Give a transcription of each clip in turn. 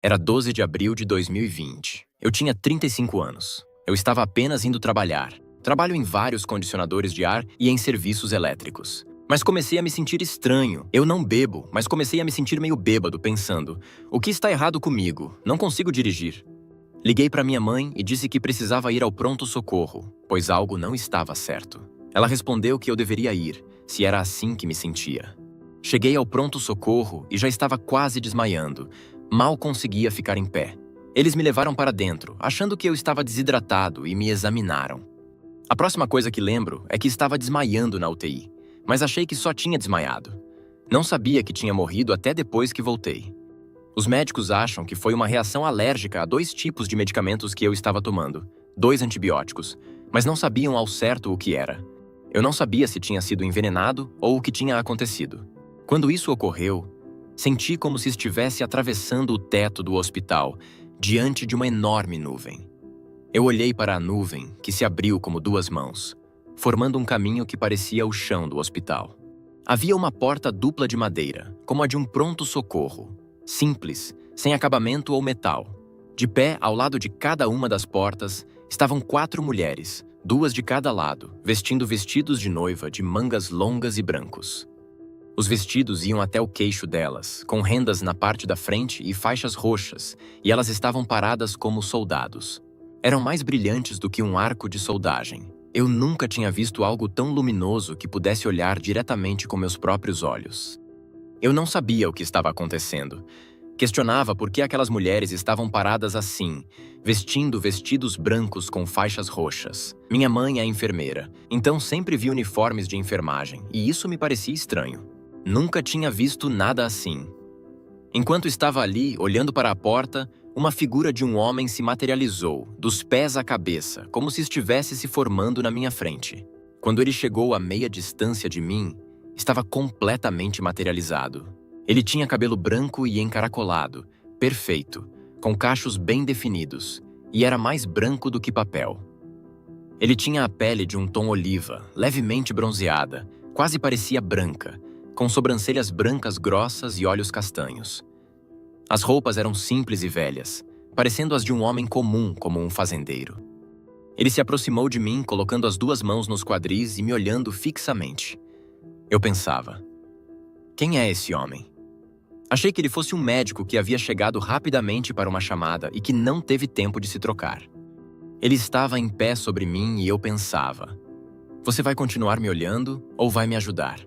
Era 12 de abril de 2020. Eu tinha 35 anos. Eu estava apenas indo trabalhar. Trabalho em vários condicionadores de ar e em serviços elétricos. Mas comecei a me sentir estranho. Eu não bebo, mas comecei a me sentir meio bêbado, pensando: o que está errado comigo? Não consigo dirigir. Liguei para minha mãe e disse que precisava ir ao pronto-socorro, pois algo não estava certo. Ela respondeu que eu deveria ir, se era assim que me sentia. Cheguei ao pronto-socorro e já estava quase desmaiando. Mal conseguia ficar em pé. Eles me levaram para dentro, achando que eu estava desidratado, e me examinaram. A próxima coisa que lembro é que estava desmaiando na UTI, mas achei que só tinha desmaiado. Não sabia que tinha morrido até depois que voltei. Os médicos acham que foi uma reação alérgica a 2 tipos de medicamentos que eu estava tomando, 2 antibióticos, mas não sabiam ao certo o que era. Eu não sabia se tinha sido envenenado ou o que tinha acontecido. Quando isso ocorreu, senti como se estivesse atravessando o teto do hospital, diante de uma enorme nuvem. Eu olhei para a nuvem, que se abriu como 2 mãos, formando um caminho que parecia o chão do hospital. Havia uma porta dupla de madeira, como a de um pronto-socorro, simples, sem acabamento ou metal. De pé, ao lado de cada uma das portas, estavam 4 mulheres, 2 de cada lado, vestindo vestidos de noiva de mangas longas e brancos. Os vestidos iam até o queixo delas, com rendas na parte da frente e faixas roxas, e elas estavam paradas como soldados. Eram mais brilhantes do que um arco de soldagem. Eu nunca tinha visto algo tão luminoso que pudesse olhar diretamente com meus próprios olhos. Eu não sabia o que estava acontecendo. Questionava por que aquelas mulheres estavam paradas assim, vestindo vestidos brancos com faixas roxas. Minha mãe é enfermeira, então sempre vi uniformes de enfermagem, e isso me parecia estranho. Nunca tinha visto nada assim. Enquanto estava ali, olhando para a porta, uma figura de um homem se materializou, dos pés à cabeça, como se estivesse se formando na minha frente. Quando ele chegou a meia distância de mim, estava completamente materializado. Ele tinha cabelo branco e encaracolado, perfeito, com cachos bem definidos, e era mais branco do que papel. Ele tinha a pele de um tom oliva, levemente bronzeada, quase parecia branca, com sobrancelhas brancas grossas e olhos castanhos. As roupas eram simples e velhas, parecendo as de um homem comum, como um fazendeiro. Ele se aproximou de mim, colocando as 2 mãos nos quadris e me olhando fixamente. Eu pensava: quem é esse homem? Achei que ele fosse um médico que havia chegado rapidamente para uma chamada e que não teve tempo de se trocar. Ele estava em pé sobre mim e eu pensava: você vai continuar me olhando ou vai me ajudar?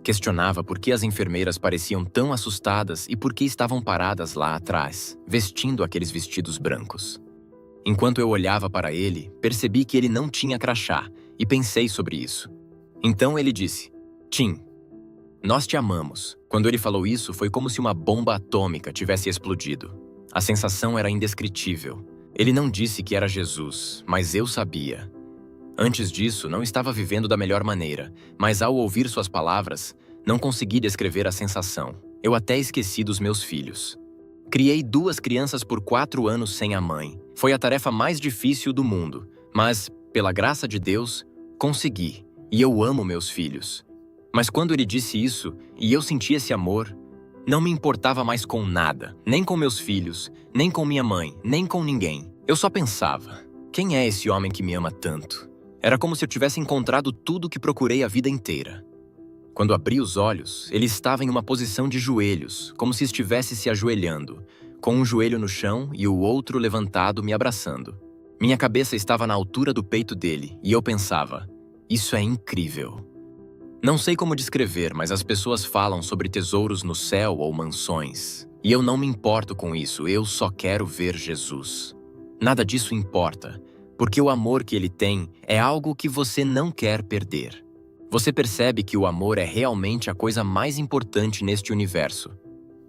Questionava por que as enfermeiras pareciam tão assustadas e por que estavam paradas lá atrás, vestindo aqueles vestidos brancos. Enquanto eu olhava para ele, percebi que ele não tinha crachá e pensei sobre isso. Então ele disse: Tim, nós te amamos. Quando ele falou isso, foi como se uma bomba atômica tivesse explodido. A sensação era indescritível. Ele não disse que era Jesus, mas eu sabia. Antes disso, não estava vivendo da melhor maneira, mas ao ouvir suas palavras, não consegui descrever a sensação. Eu até esqueci dos meus filhos. Criei 2 crianças por 4 anos sem a mãe. Foi a tarefa mais difícil do mundo, mas, pela graça de Deus, consegui, e eu amo meus filhos. Mas quando ele disse isso, e eu senti esse amor, não me importava mais com nada, nem com meus filhos, nem com minha mãe, nem com ninguém. Eu só pensava: quem é esse homem que me ama tanto? Era como se eu tivesse encontrado tudo o que procurei a vida inteira. Quando abri os olhos, ele estava em uma posição de joelhos, como se estivesse se ajoelhando, com um joelho no chão e o outro levantado me abraçando. Minha cabeça estava na altura do peito dele, e eu pensava: isso é incrível. Não sei como descrever, mas as pessoas falam sobre tesouros no céu ou mansões. E eu não me importo com isso, eu só quero ver Jesus. Nada disso importa, porque o amor que ele tem é algo que você não quer perder. Você percebe que o amor é realmente a coisa mais importante neste universo.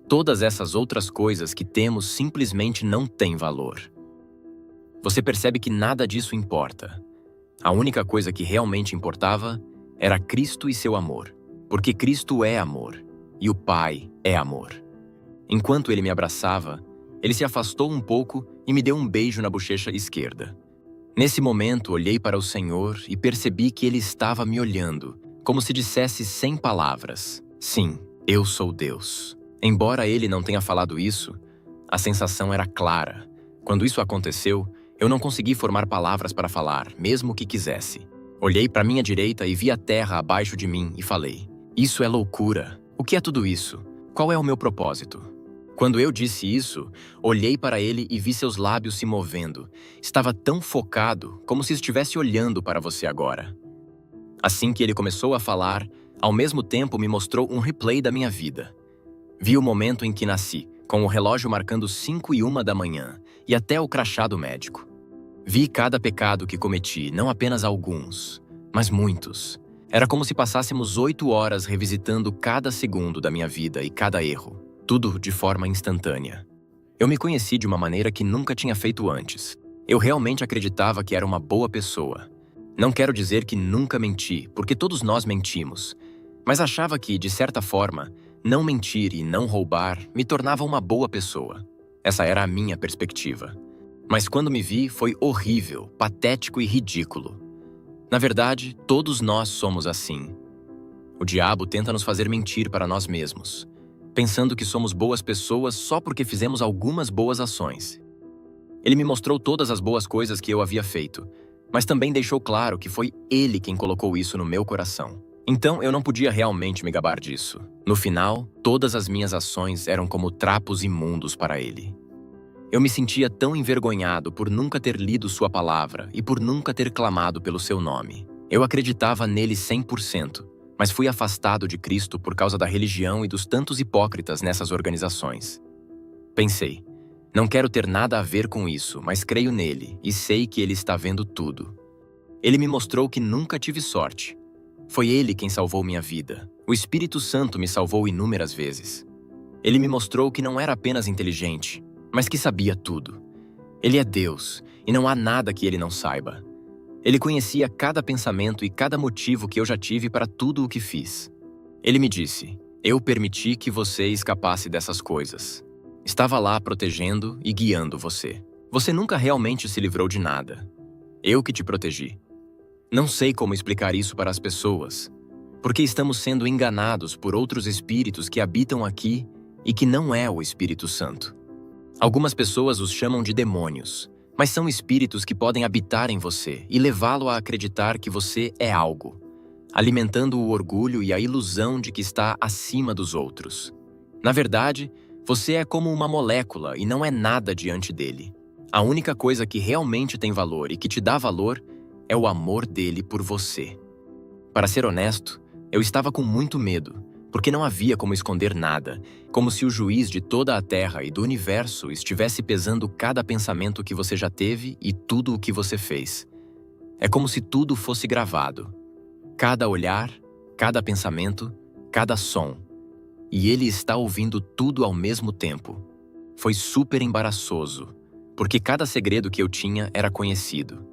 Todas essas outras coisas que temos simplesmente não têm valor. Você percebe que nada disso importa. A única coisa que realmente importava era Cristo e seu amor, porque Cristo é amor, e o Pai é amor. Enquanto ele me abraçava, ele se afastou um pouco e me deu um beijo na bochecha esquerda. Nesse momento, olhei para o Senhor e percebi que ele estava me olhando, como se dissesse sem palavras: sim, eu sou Deus. Embora ele não tenha falado isso, A sensação era clara. Quando isso aconteceu, eu não consegui formar palavras para falar, mesmo que quisesse. Olhei para minha direita e vi a terra abaixo de mim e falei: "Isso é loucura. O que é tudo isso? Qual é o meu propósito?" Quando eu disse isso, olhei para ele e vi seus lábios se movendo. Estava tão focado, como se estivesse olhando para você agora. Assim que ele começou a falar, ao mesmo tempo me mostrou um replay da minha vida. Vi o momento em que nasci, com o relógio marcando 5:01 da manhã, e até o crachá do médico. Vi cada pecado que cometi, não apenas alguns, mas muitos. Era como se passássemos 8 horas revisitando cada segundo da minha vida e cada erro, tudo de forma instantânea. Eu me conheci de uma maneira que nunca tinha feito antes. Eu realmente acreditava que era uma boa pessoa. Não quero dizer que nunca menti, porque todos nós mentimos, mas achava que, de certa forma, não mentir e não roubar me tornava uma boa pessoa. Essa era a minha perspectiva. Mas quando me vi, foi horrível, patético e ridículo. Na verdade, todos nós somos assim. O diabo tenta nos fazer mentir para nós mesmos, pensando que somos boas pessoas só porque fizemos algumas boas ações. Ele me mostrou todas as boas coisas que eu havia feito, mas também deixou claro que foi ele quem colocou isso no meu coração. Então eu não podia realmente me gabar disso. No final, todas as minhas ações eram como trapos imundos para ele. Eu me sentia tão envergonhado por nunca ter lido sua palavra e por nunca ter clamado pelo seu nome. Eu acreditava nele 100%, mas fui afastado de Cristo por causa da religião e dos tantos hipócritas nessas organizações. Pensei: não quero ter nada a ver com isso, mas creio nele e sei que ele está vendo tudo. Ele me mostrou que nunca tive sorte. Foi ele quem salvou minha vida. O Espírito Santo me salvou inúmeras vezes. Ele me mostrou que não era apenas inteligente, mas que sabia tudo. Ele é Deus, e não há nada que ele não saiba. Ele conhecia cada pensamento e cada motivo que eu já tive para tudo o que fiz. Ele me disse: "Eu permiti que você escapasse dessas coisas. Estava lá protegendo e guiando você. Você nunca realmente se livrou de nada. Eu que te protegi." Não sei como explicar isso para as pessoas, porque estamos sendo enganados por outros espíritos que habitam aqui e que não é o Espírito Santo. Algumas pessoas os chamam de demônios, mas são espíritos que podem habitar em você e levá-lo a acreditar que você é algo, alimentando o orgulho e a ilusão de que está acima dos outros. Na verdade, você é como uma molécula e não é nada diante dele. A única coisa que realmente tem valor e que te dá valor é o amor dele por você. Para ser honesto, eu estava com muito medo, porque não havia como esconder nada, como se o juiz de toda a Terra e do universo estivesse pesando cada pensamento que você já teve e tudo o que você fez. É como se tudo fosse gravado. Cada olhar, cada pensamento, cada som. E ele está ouvindo tudo ao mesmo tempo. Foi super embaraçoso, porque cada segredo que eu tinha era conhecido.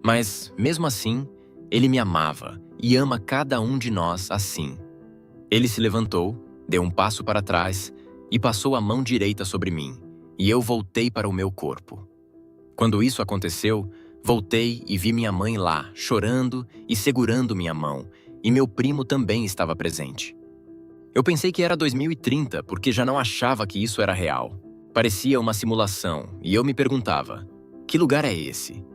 Mas, mesmo assim, ele me amava e ama cada um de nós assim. Ele se levantou, deu um passo para trás e passou a mão direita sobre mim, e eu voltei para o meu corpo. Quando isso aconteceu, voltei e vi minha mãe lá, chorando e segurando minha mão, e meu primo também estava presente. Eu pensei que era 2030, porque já não achava que isso era real. Parecia uma simulação, e eu me perguntava: que lugar é esse?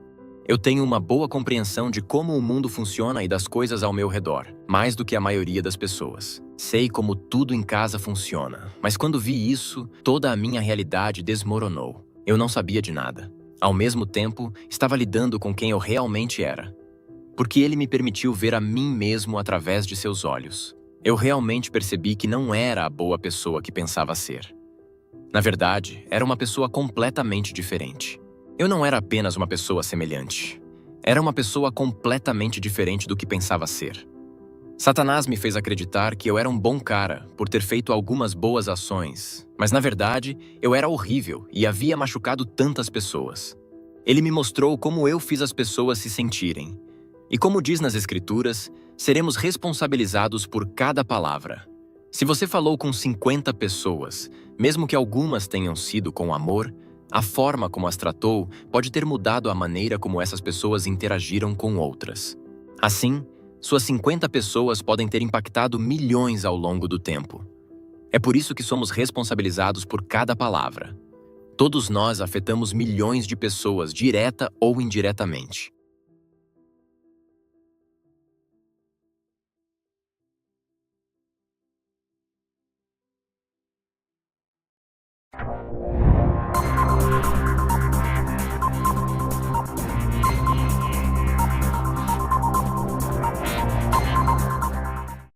Eu tenho uma boa compreensão de como o mundo funciona e das coisas ao meu redor, mais do que a maioria das pessoas. Sei como tudo em casa funciona, mas quando vi isso, toda a minha realidade desmoronou. Eu não sabia de nada. Ao mesmo tempo, estava lidando com quem eu realmente era, porque ele me permitiu ver a mim mesmo através de seus olhos. Eu realmente percebi que não era a boa pessoa que pensava ser. Na verdade, era uma pessoa completamente diferente. Eu não era apenas uma pessoa semelhante. Era uma pessoa completamente diferente do que pensava ser. Satanás me fez acreditar que eu era um bom cara por ter feito algumas boas ações, mas na verdade, eu era horrível e havia machucado tantas pessoas. Ele me mostrou como eu fiz as pessoas se sentirem. E como diz nas Escrituras, seremos responsabilizados por cada palavra. Se você falou com 50 pessoas, mesmo que algumas tenham sido com amor, a forma como as tratou pode ter mudado a maneira como essas pessoas interagiram com outras. Assim, suas 50 pessoas podem ter impactado milhões ao longo do tempo. É por isso que somos responsabilizados por cada palavra. Todos nós afetamos milhões de pessoas, direta ou indiretamente.